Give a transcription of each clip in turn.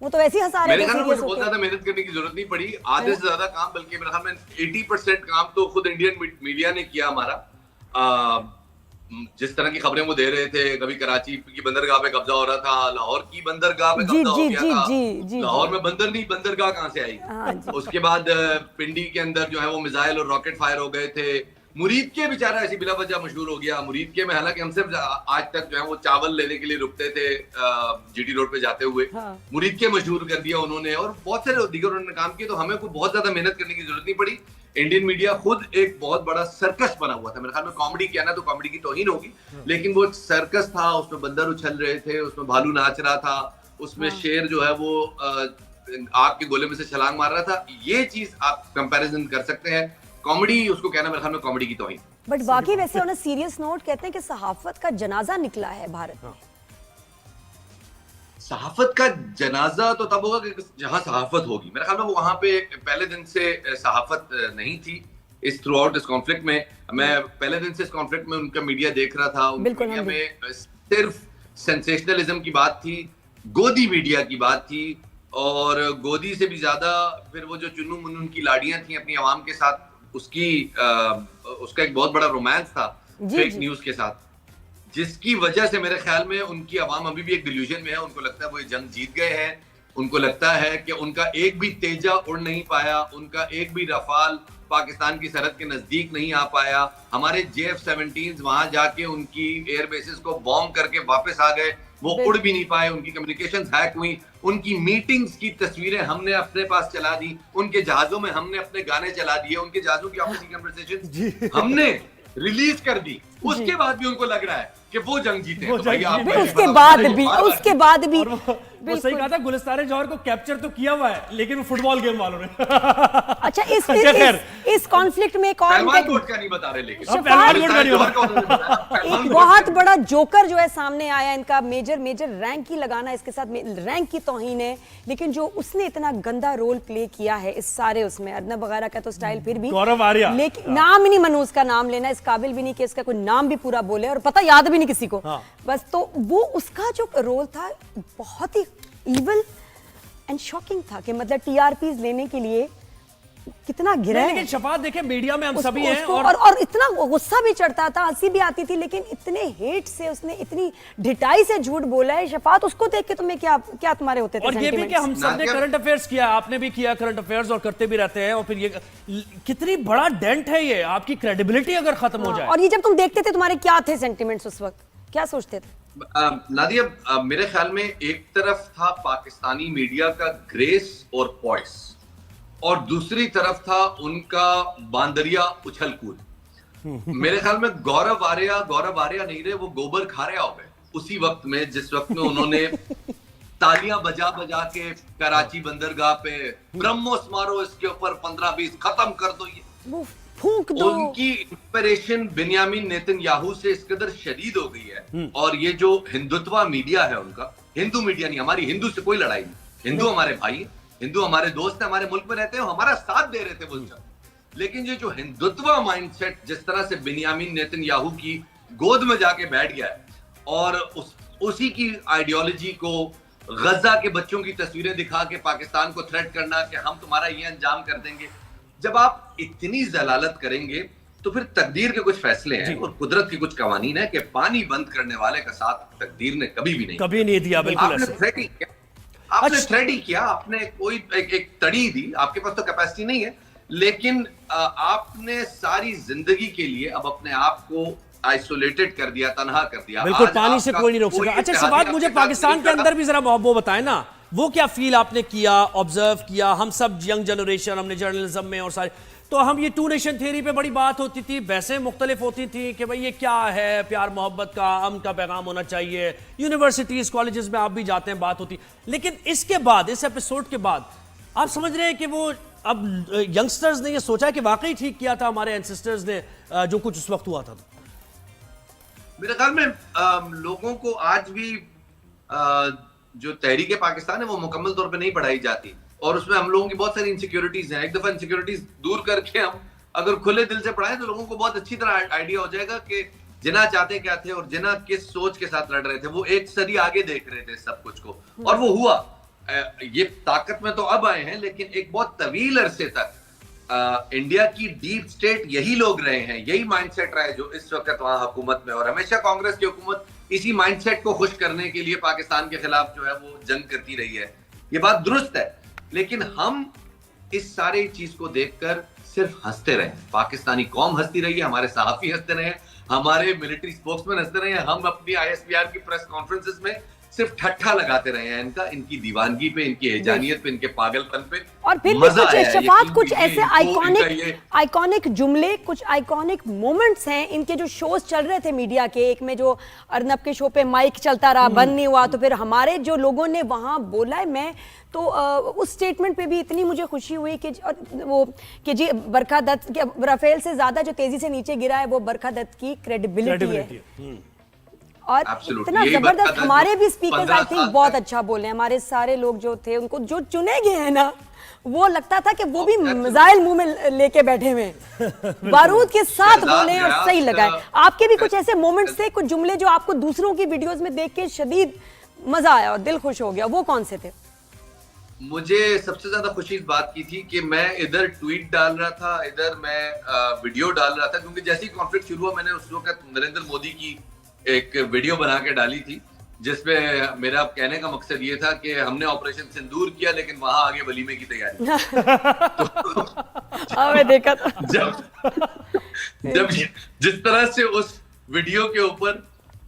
वो तो वैसे ही हंसा रहे मेरे थे ख्याल में मुझे सीरियस बहुत होके। ज्यादा मेहनत करने की जरूरत नहीं पड़ी, आधे से ज्यादा काम, बल्कि मेरे ख्याल में 80% काम तो खुद इंडियन मीडिया ने किया हमारा। जिस तरह की खबरें वो दे रहे थे, कभी कराची की बंदरगाह पे कब्जा हो रहा था, लाहौर की बंदरगाह पे जी कब्जा हो जी गया जी था। जी जी जी। लाहौर में बंदर नहीं, बंदरगाह कहां से आई? हाँ जी। उसके बाद पिंडी के अंदर जो है वो मिसाइल और रॉकेट फायर हो गए थे। मुरीद के बेचारा ऐसी बिला वजह मशहूर हो गया। मुरीद के में हालांकि हम सिर्फ आज तक जो है वो चावल लेने के लिए रुकते थे जीटी रोड पे जाते हुए। हाँ। मुरीद के मशहूर कर दिया उन्होंने, और बहुत सारे दीगर उन्होंने काम किए, तो हमें कोई बहुत ज्यादा मेहनत करने की जरूरत नहीं पड़ी। इंडियन मीडिया खुद एक बहुत बड़ा सर्कस बना हुआ था। मेरे ख्याल में कॉमेडी किया ना तो कॉमेडी की तौहीन होगी, लेकिन वो एक सर्कस था, उसमें बंदर उछल रहे थे, उसमें भालू नाच रहा था, उसमें हाँ। शेर जो है वो आग के गोले में से छलांग मार रहा था। ये चीज आप कंपैरिजन कर सकते हैं, कॉमेडी उसको कहना मेरे ख्याल में कॉमेडी की तौहीन। बट बाकी वैसे ऑन अ सीरियस नोट कहते हैं कि सहाफत का जनाजा निकला है भारत में। सहाफत का जनाजा तो तब होगा कि जहां सहाफत होगी। मेरे ख्याल में वो वहां पे पहले दिन से सहाफत नहीं थी इस थ्रू आउट इस कॉन्फ्लिक्ट में। मैं पहले दिन से इस कॉन्फ्लिक्ट में उनका मीडिया देख रहा था। उनकी बिल्कुल, मीडिया हम भी। में सिर्फ सेंसेशनलिज्म की बात थी, गोदी मीडिया की बात थी, और गोदी से भी ज्यादा फिर वो जो चुन्नू मुन्नू की लाड़ियां थी अपनी आवाम के साथ, उसका एक बहुत बड़ा रोमांस था जी, फेक जी। न्यूज के साथ, जिसकी वजह से मेरे ख्याल में उनकी आवाम अभी भी एक डिल्यूजन में है। उनको लगता है वो ये जंग जीत गए हैं, उनको लगता है कि उनका एक भी तेजा उड़ नहीं पाया, उनका एक भी रफाल पाकिस्तान की सरहद के नजदीक नहीं आ पाया। हमारे JF-17 वहां जाके उनकी एयर बेसिस को बॉम्ब करके वापस आ गए, वो उड़ भी नहीं पाए, उनकी कम्युनिकेशंस हैक हुई, उनकी मीटिंग्स की तस्वीरें हमने अपने पास चला दी, उनके जहाजों में हमने अपने गाने चला दिए, उनके जहाजों की आपसी कन्वर्सेशन हमने रिलीज कर दी। उसके बाद भी उनको लग रहा है कि वो जंग जीते हैं। तो भैया आप उसके बाद भी वो सही कहा था, गुलिस्तान जौहर को कैप्चर तो किया हुआ है, लेकिन वो फुटबॉल गेम वालों ने अच्छा इस कॉन्फ्लिक्ट में एक और पहलवान कोर्ट का नहीं बता रहे, लेकिन अब पहलवान कोर्ट का नहीं जौहर का उन्होंने बताया। एक बहुत बड़ा जोकर जो है सामने आया, इनका मेजर रैंक ही लगाना इसके साथ रैंक की तौहीन है, लेकिन जो उसने इतना गंदा रोल प्ले किया है इस सारे उसमें, अर्नब वगैरह का तो स्टाइल फिर भी, गौरव आर्या, लेकिन नाम ही नहीं मनू उसका नाम लेना, इस काबिल भी नहीं कि इसका कोई नाम भी पूरा बोले और पता याद भी नहीं किसी को। हाँ। बस तो वो उसका जो रोल था बहुत ही इविल एंड शॉकिंग था कि मतलब टीआरपीज लेने के लिए कितना गिरा है। लेकिन शफात देखे मीडिया में हम उसको, सभी हैं, और इतना गुस्सा भी चढ़ता था, हंसी भी आती थी, लेकिन इतने हेट से उसने इतनी ढिठाई से झूठ बोला है। शफात, उसको देख के तुम्हें क्या तुम्हारे होते थे और ये भी कि हम सब ने नादिया- करंट अफेयर्स किया, आपने भी किया करंट अफेयर्स और करते भी रहते हैं, और फिर ये कितनी बड़ा डेंट है ये आपकी क्रेडिबिलिटी अगर खत्म हो जाए। और ये जब तुम देखते थे तुम्हारे क्या थे सेंटिमेंट्स उस वक्त, क्या सोचते थे? नादिया, मेरे ख्याल में एक तरफ था पाकिस्तानी मीडिया का ग्रेस और पॉइस, और दूसरी तरफ था उनका बांदरिया उछल कूद। मेरे ख्याल में गौरव आर्या नहीं रहे, वो गोबर खारिया हो गए उसी वक्त में, जिस वक्त में उन्होंने तालियां बजा बजा के कराची बंदरगाह पे ब्रह्मोस मारो, इसके ऊपर 15-20 खत्म कर दो, ये वो फूंक दो। उनकी इंस्पिरेशन बिन्यामिन नेतन्याहू से इस कदर शदीद हो गई है। और ये जो हिंदुत्व मीडिया है उनका, हिंदू मीडिया नहीं, हमारी हिंदू से कोई लड़ाई नहीं, हिंदू हमारे भाई हैं, हिंदू हमारे दोस्त हैं, हमारे मुल्क में रहते हैं, हमारा साथ दे रहे थे वो सब। लेकिन ये जो हिंदुत्व माइंडसेट जिस तरह से बिन्यामिन नेतन्याहू की गोद में जाके बैठ गया है, और उसी की आइडियोलॉजी को गजा के बच्चों की तस्वीरें दिखा के पाकिस्तान को थ्रेट करना कि हम तुम्हारा ये अंजाम कर देंगे। जब आप इतनी जलालत करेंगे तो फिर तकदीर के कुछ फैसले हैं और कुदरत की कुछ कवानीन है कि पानी बंद करने वाले का साथ तकदीर ने कभी भी नहीं दिया। बिल्कुल आपने ऐसे। थ्रेट ही किया, आपने थ्रेट ही किया, आपने कोई एक तड़ी दी, आपके पास तो कैपेसिटी नहीं है, लेकिन आपने सारी जिंदगी के लिए अब अपने आप को आइसोलेटेड कर दिया, तनहा कर दिया। बिल्कुल, आज पानी से आपका कोई नहीं रोक कोई सका। अच्छा, इत्तेहादी सवाल मुझे आपके साथ पाकिस्तान नहीं के खड़ा। अंदर भी जरा वो बताएं ना, वो क्या फील आपने किया, ऑब्जर्व किया, हम सब यंग जनरेशन, हमने जर्नलिज्म में और सारे, तो हम ये टू नेशन थ्योरी पे बड़ी बात होती थी, वैसे मुख्तलिफ होती थी कि भाई ये क्या है, प्यार मोहब्बत का अमन का पैगाम होना चाहिए, यूनिवर्सिटीज कॉलेजेस में आप भी जाते हैं, बात होती। लेकिन इसके बाद, इस एपिसोड के बाद आप समझ रहे हैं कि वो अब यंगस्टर्स ने ये सोचा है कि वाकई ठीक किया था हमारे एंसेस्टर्स ने जो कुछ उस वक्त हुआ था? मेरे ख्याल में लोगों को आज भी जो तहरीक पाकिस्तान है वो मुकम्मल तौर पे नहीं पढ़ाई जाती, और उसमें हम लोगों की बहुत सारी इनसिक्योरिटीज हैं। एक दफा इनसिक्योरिटीज दूर करके हम अगर खुले दिल से पढ़ाएं तो लोगों को बहुत अच्छी तरह आइडिया हो जाएगा कि जिन्ना चाहते क्या थे और जिन्ना किस सोच के साथ लड़ रहे थे। वो एक सदी आगे देख रहे थे सब कुछ को, और वो हुआ। ये ताकत में तो अब आए हैं, लेकिन एक बहुत तवील अरसे तक इंडिया की डीप स्टेट यही लोग रहे हैं, यही माइंडसेट रहा है जो इस वक्त वहां हुकूमत में, और हमेशा कांग्रेस की हुकूमत इसी माइंडसेट को खुश करने के लिए पाकिस्तान के खिलाफ जो है वो जंग करती रही है। ये बात दुरुस्त है, लेकिन हम इस सारी चीज को देखकर सिर्फ हंसते रहे। पाकिस्तानी कौम हंसती रही है, हमारे सहाफी हंसते रहे, हमारे मिलिट्री स्पोक्समैन हंसते रहे, हम अपनी ISPR की प्रेस कॉन्फ्रेंसेस में सिर्फ ठट्ठा लगाते रहे हैं इनका, इनकी दीवानगी पे, इनकी हेजानियत पे, इनके पागलपन पे। और फिर भी कुछ शफात, कुछ ऐसे आइकॉनिक जुमले, कुछ आइकॉनिक मोमेंट्स हैं इनके जो शोज चल रहे थे मीडिया के। एक में जो अर्नब के शो पे माइक चलता रहा, बंद नहीं हुआ, तो फिर हमारे जो लोगों ने वहां बोला है, मैं तो उस स्टेटमेंट पे भी इतनी मुझे खुशी हुई कि वो कि जी बरखा दत्त, राफेल से ज्यादा जो तेजी से नीचे गिरा है वो बरखा दत्त की क्रेडिबिलिटी है। और इतना जबरदस्त, हमारे भी स्पीकर्स आई थिंक बहुत अच्छा बोले। हमारे सारे लोग जो थे, उनको जो चुने गए हैं ना, वो लगता था कि वो भी मिसाइल मुंह में लेके बैठे हुए बारूद के साथ बोले और सही लगा है। आपके भी कुछ ऐसे मोमेंट्स थे, कुछ जुमले जो आपको दूसरों की वीडियोस में देख के शदीद मजा आया और दिल खुश हो गया, वो कौन से थे? मुझे सबसे ज्यादा खुशी इस बात की थी कि मैं इधर ट्वीट डाल रहा था, इधर मैं वीडियो डाल रहा था, क्योंकि जैसे ही कॉन्फ्लिक्ट शुरू हुआ मैंने उस वक्त नरेंद्र मोदी की एक वीडियो बना के डाली थी, जिसमें मेरा कहने का मकसद ये था कि हमने ऑपरेशन सिंदूर किया, लेकिन वहां आगे वलीमे की तैयारी। मैं देखा था। जब जिस तरह से उस वीडियो के ऊपर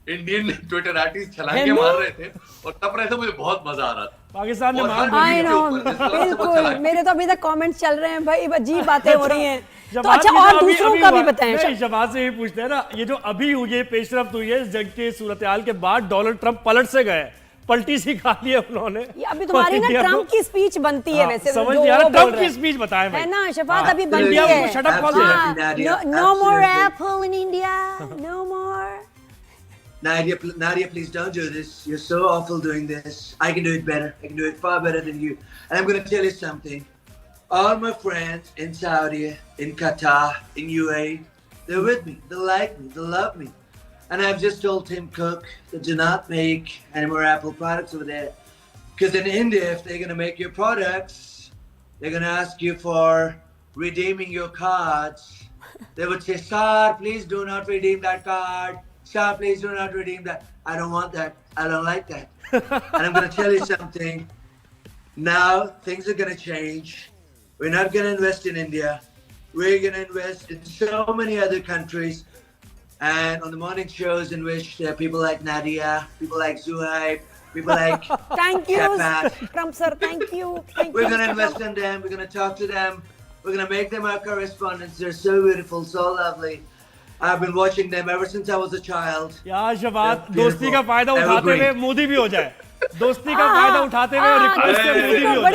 इंडियन ट्विटर आर्टिस्ट छलांगे मार रहे थे और तब रहे थे, मुझे बहुत मजा आ रहा था। पाकिस्तान ने आई नो, बिल्कुल, मेरे तो अभी तक कमेंट्स चल रहे हैं भाई, अजीब बातें हो रही हैं। तो अच्छा, और दूसरों का भी बताएं। शबाज से ये पूछते हैं ना, ये जो अभी हुई है पेशरफ्त हुई है इस जंग के सूरत-ए-हाल के बाद, डोनाल्ड ट्रंप पलट से गए, पलटी सी खा ली है उन्होंने। ये अभी तुम्हारी ना ट्रम्प की स्पीच बनती है वैसे, समझ नहीं आ रहा, ट्रम्प की स्पीच बताएं भाई, है ना शफात, अभी बनती है। Shut up call, no more Apple in India, no more. Nadia, please don't do this. You're so awful doing this. I can do it better. I can do it far better than you. And I'm going to tell you something. All my friends in Saudi, in Qatar, in UAE, they're with me. They like me. They love me. And I've just told Tim Cook to do not make any more Apple products over there. Because in India, if they're going to make your products, they're going to ask you for redeeming your cards. They would say, sir, please do not redeem that card. Sir, please do not redeem that. I don't want that. I don't like that. And I'm going to tell you something. Now, things are going to change. We're not going to invest in India. We're going to invest in so many other countries. And on the morning shows in which there are people like Nadia, people like Zuhaib, people like Thank you, Shafat. Trump sir. Thank you. Thank We're you. going to invest in them. We're going to talk to them. We're going to make them our correspondents. They're so beautiful, so lovely. I've been watching them ever since I was a child. यार शबात, दोस्ती का फायदा उठाते हुए मोदी भी हो जाए, दोस्ती का फायदा उठाते हुए रिक्वेस्ट से मोदी भी हो जाए।